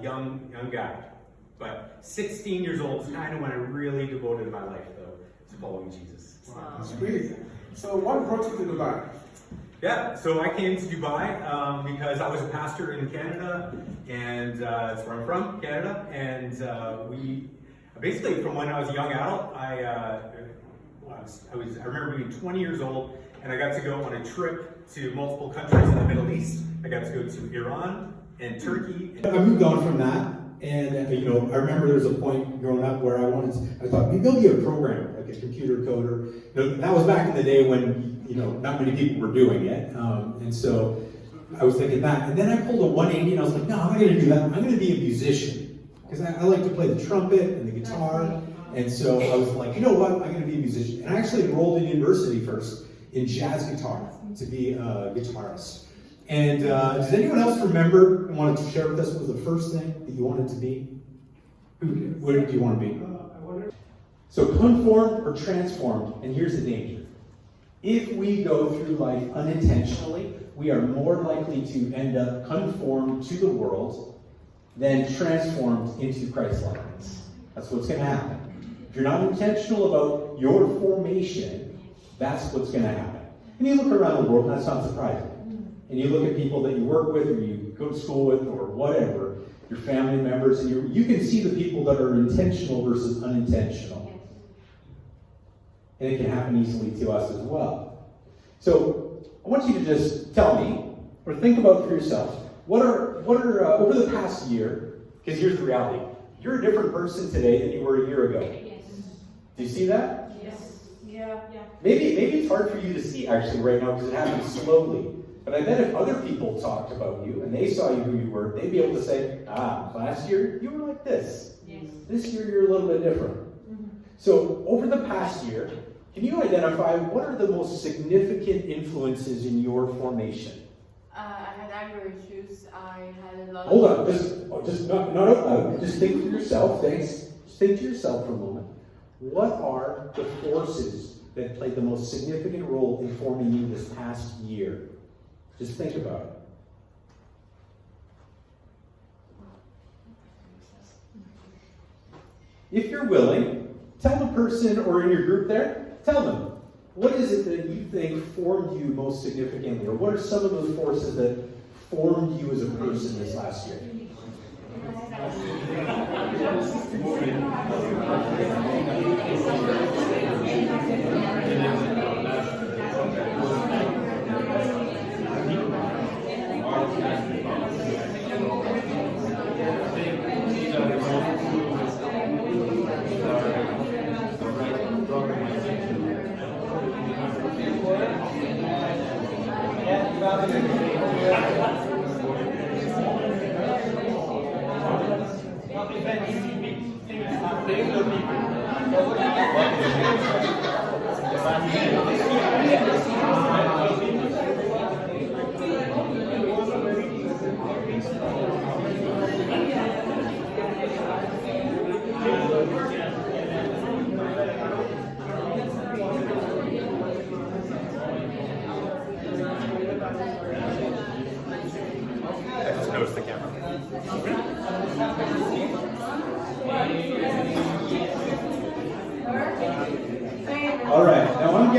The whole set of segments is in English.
young guy. But 16 years old is kind of when I really devoted my life, though, to following Jesus. Wow, that's great. So what brought you to Dubai? Yeah, so I came to Dubai because I was a pastor in Canada, and that's where I'm from, Canada. And we basically, from when I was a young adult, I remember being 20 years old, and I got to go on a trip to multiple countries in the Middle East. I got to go to Iran and Turkey. I moved on from that, and I remember there was a point growing up where I thought maybe I'll be a programmer, like a computer coder. That was back in the day when not many people were doing it, and so I was thinking that. And then I pulled a 180, and I was like, no, I'm not going to do that. I'm going to be a musician because I like to play the trumpet and the guitar. And so I was like, you know what? I'm going to be a musician. And I actually enrolled in university first in jazz guitar to be a guitarist. And does anyone else remember and wanted to share with us what was the first thing that you wanted to be? What do you want to be? So conformed or transformed, and here's the danger. If we go through life unintentionally, we are more likely to end up conformed to the world than transformed into Christ-likeness. That's what's going to happen. If you're not intentional about your formation, that's what's going to happen. And you look around the world, and that's not surprising. And you look at people that you work with, or you go to school with, or whatever, your family members, and you can see the people that are intentional versus unintentional. And it can happen easily to us as well. So I want you to just tell me, or think about for yourself, what are over the past year, because here's the reality, you're a different person today than you were a year ago. Yes. Do you see that? Yes. Yeah. Maybe it's hard for you to see actually right now because it happens slowly. But I bet if other people talked about you and they saw you who you were, they'd be able to say, last year you were like this. Yes. This year you're a little bit different. So over the past year, can you identify what are the most significant influences in your formation? I had anger issues. I had a lot Hold of... on, just not out loud. Just think for yourself. Thanks. Just think to yourself for a moment. What are the forces that played the most significant role in forming you this past year? Just think about it. If you're willing, tell the person or in your group there, tell them, what is it that you think formed you most significantly? Or what are some of those forces that formed you as a person this last year? Just notice the camera. All right, now I'm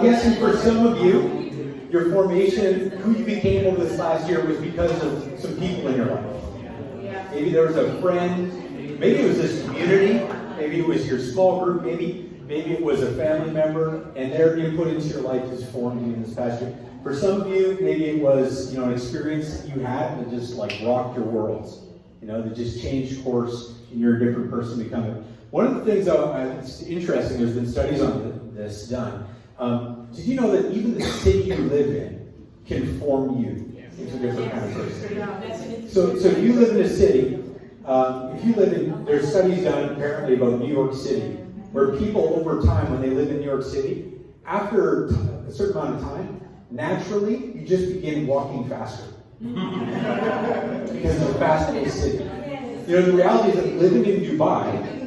guessing for some of you, your formation, who you became over this last year was because of some people in your life. Maybe there was a friend, maybe it was this community, maybe it was your small group, maybe it was a family member, and their input into your life has formed you in this past year. For some of you, maybe it was an experience that you had that just like rocked your worlds, that just changed course, and you're a different person becoming. One of the things that's interesting, there's been studies on this done. Did you know that even the city you live in can form you into a different kind of person? So if you live in a city, there's studies done apparently about New York City, where people over time, when they live in New York City, after a certain amount of time, naturally, you just begin walking faster. Because it's a fast-paced city. The reality is that living in Dubai,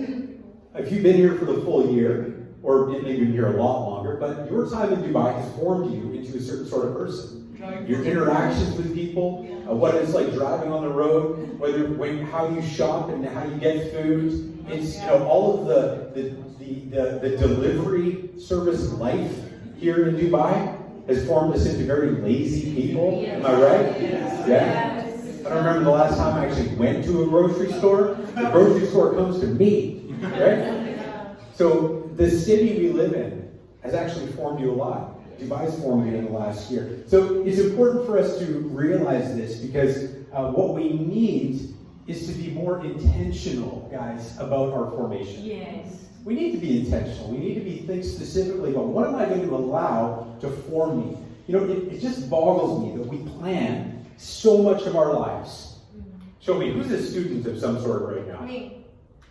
if you've been here for the full year, or maybe been here a lot longer, but your time in Dubai has formed you into a certain sort of person. Your interactions with people, what it's like driving on the road, how you shop and how you get food. It's all of the delivery service life here in Dubai has formed us into very lazy people. Am I right? Yeah. I don't remember the last time I actually went to a grocery store. The grocery store comes to me, right? So the city we live in has actually formed you a lot. Dubai's formed you in the last year. So it's important for us to realize this because what we need is to be more intentional, guys, about our formation. Yes. We need to be intentional. We need to think specifically about what am I going to allow to form me. It just boggles me that we plan so much of our lives. Show me, who's a student of some sort right now? Me.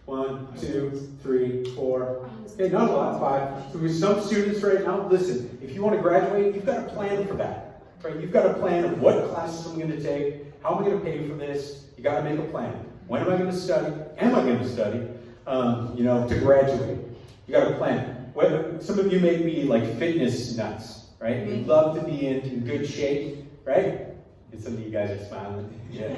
1, 2, 3, 4. Okay, not a lot, 5. So there's some students right now. Listen, if you want to graduate, you've got a plan for that. Right? You've got a plan of what classes I'm going to take, how am I going to pay for this. You got to make a plan. When am I going to study? Am I going to study? To graduate. You got a plan. Some of you may be like fitness nuts, right? You love to be in good shape, right? And some of you guys are smiling. Yeah,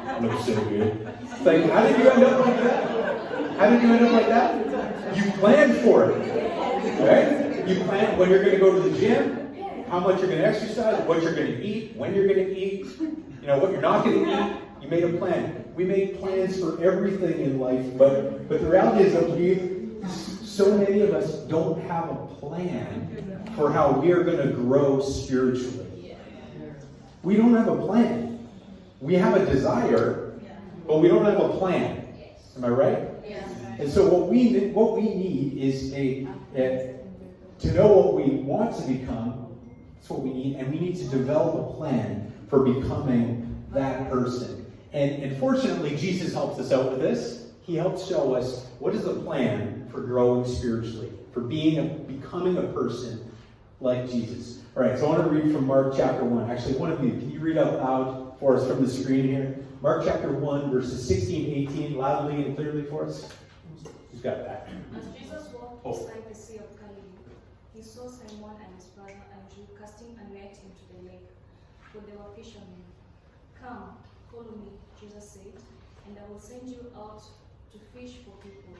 I look so good. It's like, how did you end up like that? How did you end up like that? You planned for it, right? You planned when you're going to go to the gym, how much you're going to exercise, what you're going to eat, when you're going to eat, what you're not going to eat. You made a plan. We make plans for everything in life, but the reality is that so many of us don't have a plan for how we are going to grow spiritually. We don't have a plan. We have a desire, but we don't have a plan. Am I right? And so what we need is to know what we want to become. That's what we need, and we need to develop a plan for becoming that person. And fortunately, Jesus helps us out with this. He helps show us what is the plan for growing spiritually, for becoming a person like Jesus. All right, so I want to read from Mark chapter 1. Actually, one of you, can you read out loud for us from the screen here? Mark chapter 1, verses 16, 18, loudly and clearly for us. Who's got that? As Jesus walked beside the Sea of Galilee, he saw Simon and his brother Andrew casting a net into the lake, for they were fishermen. Come, follow me, Jesus said, and I will send you out to fish for people.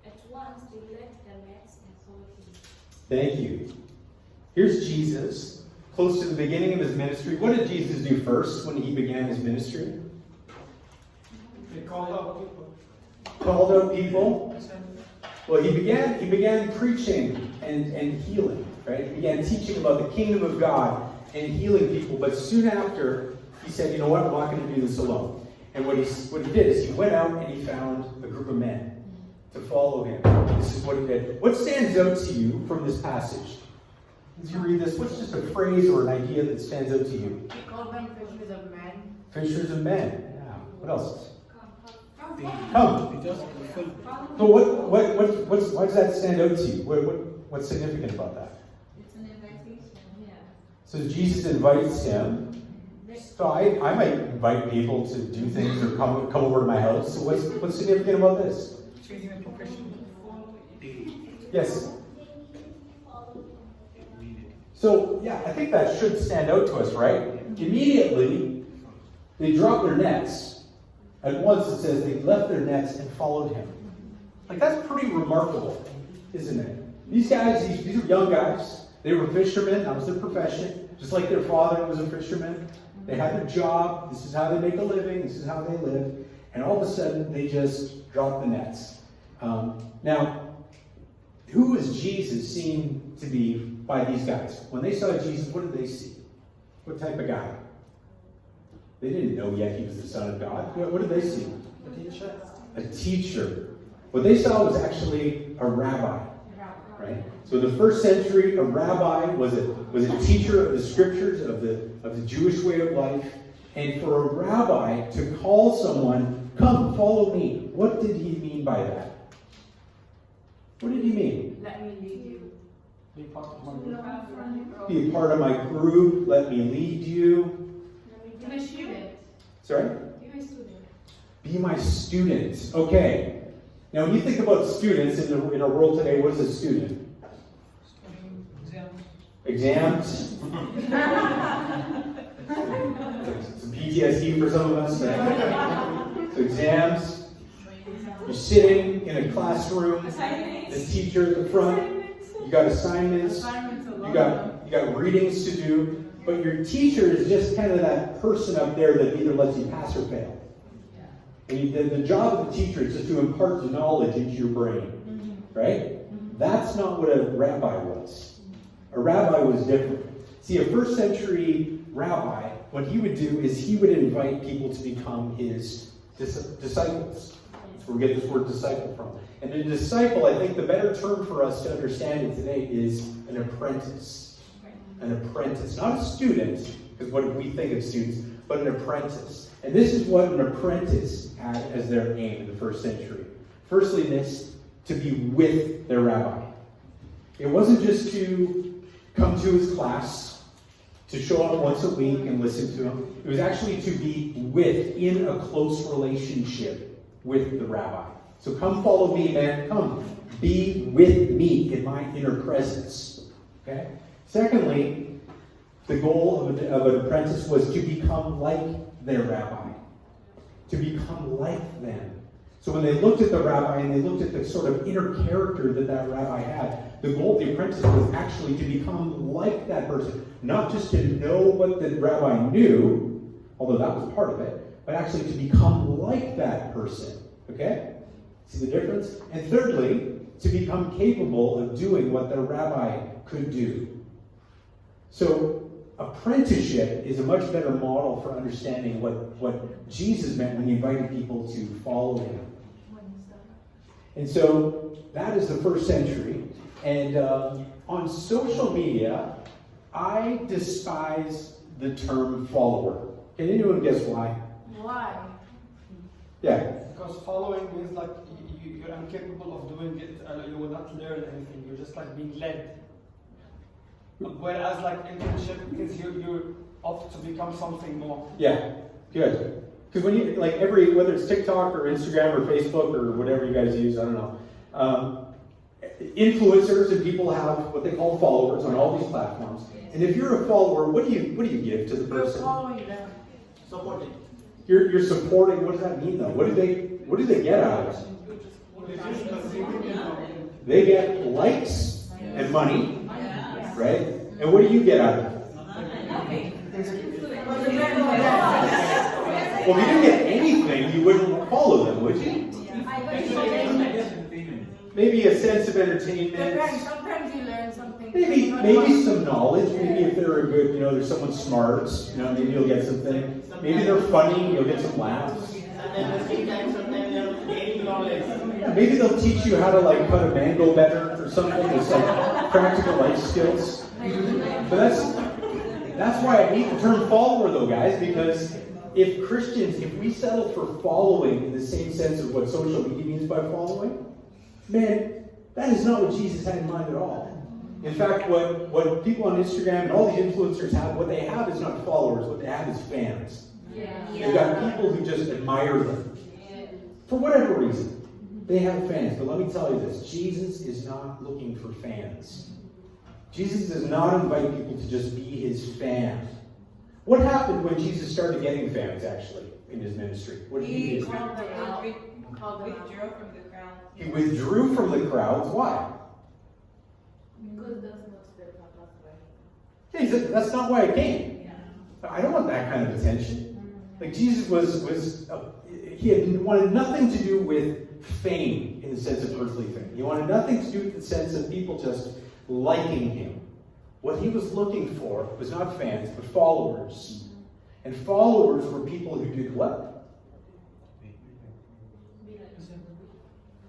At once they left their nets and followed him. Thank you. Here's Jesus, close to the beginning of his ministry. What did Jesus do first when he began his ministry? He called out people. Called out people. Well, he began preaching and healing, right? He began teaching about the kingdom of God and healing people. But soon after, he said, you know what, I'm not going to do this alone. And what he did is he went out and he found a group of men to follow him. This is what he did. What stands out to you from this passage? As you read this, what's just a phrase or an idea that stands out to you? He called them fishers of men. Fishers of men. Yeah. What else? Come. Come. So why does that stand out to you? What's significant about that? It's an invitation. Yeah. So Jesus invites him. So I might invite people to do things or come over to my house. So what's significant about this? Yes. So yeah, I think that should stand out to us, right? Immediately, they dropped their nets. At once it says they left their nets and followed him. Like that's pretty remarkable, isn't it? These guys, these are young guys. They were fishermen. That was their profession. Just like their father was a fisherman. They had their job. This is how they make a living. This is how they live. And all of a sudden, they just dropped the nets. Now, who is Jesus seen to be by these guys? When they saw Jesus, what did they see? What type of guy? They didn't know yet he was the Son of God. What did they see? A teacher. A teacher. What they saw was actually a rabbi. Right? So the first century, a rabbi was a teacher of the scriptures, of the Jewish way of life. And for a rabbi to call someone, come, follow me, what did he mean by that? What did he mean? Let me lead you. Be part of my group. Be a part of my group, let me lead you. Be my student. Sorry? Be my student. Be my student. Okay. Now when you think about students in our world today, what is a student? Exams. It's a PTSD for some of us. Right? So exams, you're sitting in a classroom, the teacher at the front, you got assignments, you got readings to do, but your teacher is just kind of that person up there that either lets you pass or fail. And the job of the teacher is just to impart the knowledge into your brain, right? That's not what a rabbi was. A rabbi was different. See, a first century rabbi, what he would do is he would invite people to become his disciples. That's where we get this word disciple from. And a disciple, I think the better term for us to understand it today is an apprentice. An apprentice, not a student, because what we think of students, but an apprentice. And this is what an apprentice had as their aim in the first century. Firstly, this, to be with their rabbi. It wasn't just to come to his class, to show up once a week and listen to him. It was actually to be in a close relationship with the rabbi. So come follow me, man. Come be with me in my inner presence. Okay? Secondly, the goal of an apprentice was to become like their rabbi. To become like them. So when they looked at the rabbi and they looked at the sort of inner character that rabbi had, the goal of the apprentice was actually to become like that person. Not just to know what the rabbi knew, although that was part of it, but actually to become like that person. Okay? See the difference? And thirdly, to become capable of doing what the rabbi could do. So apprenticeship is a much better model for understanding what Jesus meant when he invited people to follow him. And so that is the first century. And on social media, I despise the term follower. Can anyone guess why? Why? Yeah. Because following means like you're incapable of doing it. You will not learn anything. You're just like being led. Whereas like internship means you're off to become something more. Yeah. Good. Because when you, like whether it's TikTok or Instagram or Facebook or whatever you guys use, I don't know. Influencers and people have what they call followers on all these platforms. And if you're a follower, what do you give to the You're person? following them. Supporting. You're supporting. What does that mean though? What do they get out of it? They get likes and money, right? And what do you get out of it? Well, if you didn't get anything, you wouldn't follow them, would you? Maybe a sense of entertainment. Sometimes you learn something. Maybe some knowledge. Maybe if they're a good, there's someone smart, maybe you'll get something. Maybe they're funny, you'll get some laughs. Maybe they'll teach you how to cut a mango better or something. It's like practical life skills. But that's why I hate the term follower though, guys, because if Christians, if we settle for following in the same sense of what social media means by following, man, that is not what Jesus had in mind at all. In fact, what people on Instagram and all these influencers have, what they have is not followers, what they have is fans. They've got people who just admire them. For whatever reason. They have fans. But let me tell you this, Jesus is not looking for fans. Jesus does not invite people to just be his fan. What happened when Jesus started getting fans, actually, in his ministry? What did he do? Called them out. Withdrew from the crowd. He withdrew from the crowds. Why? Because that's not their papa's way. Yeah, he said, that's not why I came. I don't want that kind of attention. Like Jesus he had wanted nothing to do with fame in the sense of earthly fame. He wanted nothing to do with the sense of people just liking him. What he was looking for was not fans, but followers. And followers were people who did what?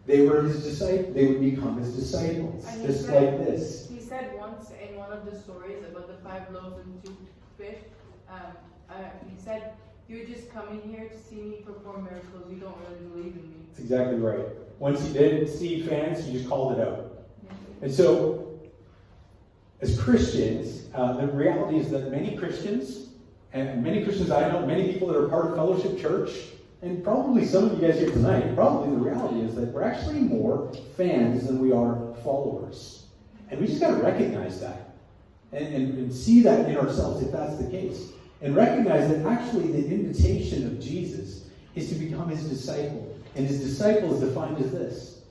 They were his disciples. They would become his disciples, And just like this. He said once in one of the stories about the 5 loaves and 2 fish, he said, "You're just coming here to see me perform miracles. You don't really believe in me." That's exactly right. Once he did see fans, he just called it out. And so, as Christians, the reality is that many Christians I know, many people that are part of Fellowship Church, and probably some of you guys here tonight, probably the reality is that we're actually more fans than we are followers. And we just got to recognize that and see that in ourselves if that's the case. and recognize that actually the invitation of Jesus is to become his disciple. And his disciple is defined as this.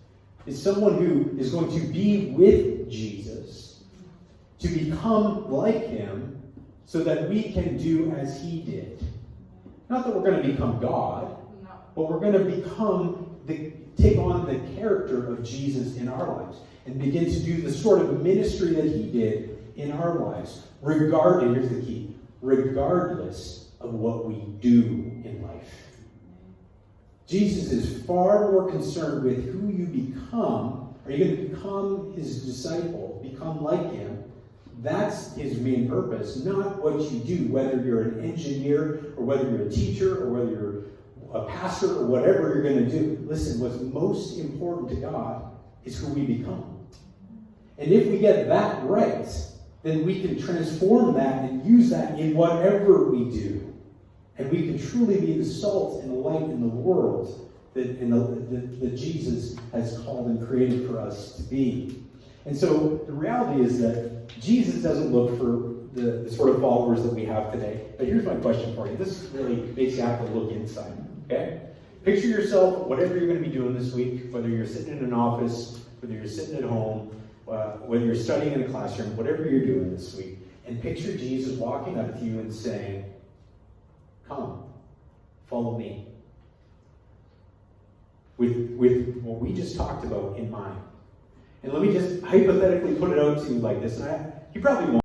It's someone who is going to be with Jesus, to become like him, so that we can do as he did. Not that we're going to become God, No. but we're going to take on the character of Jesus in our lives and begin to do the sort of ministry that he did in our lives. Here's the key, regardless of what we do in life. Jesus is far more concerned with who you become. Are you going to become his disciple, become like him? That's his main purpose, not what you do, whether you're an engineer or whether you're a teacher or whether you're a pastor or whatever you're going to do. Listen, what's most important to God is who we become. And if we get that right, then we can transform that and use that in whatever we do. And we can truly be the salt and the light in the world that Jesus has called and created for us to be. And so the reality is that Jesus doesn't look for the sort of followers that we have today. But here's my question for you. This really makes you have to look inside. Okay? Picture yourself, whatever you're going to be doing this week, whether you're sitting in an office, whether you're sitting at home, whether you're studying in a classroom, whatever you're doing this week, and picture Jesus walking up to you and saying, "Come, follow me." With what we just talked about in mind. And let me just hypothetically put it out to you like this. And you probably won't.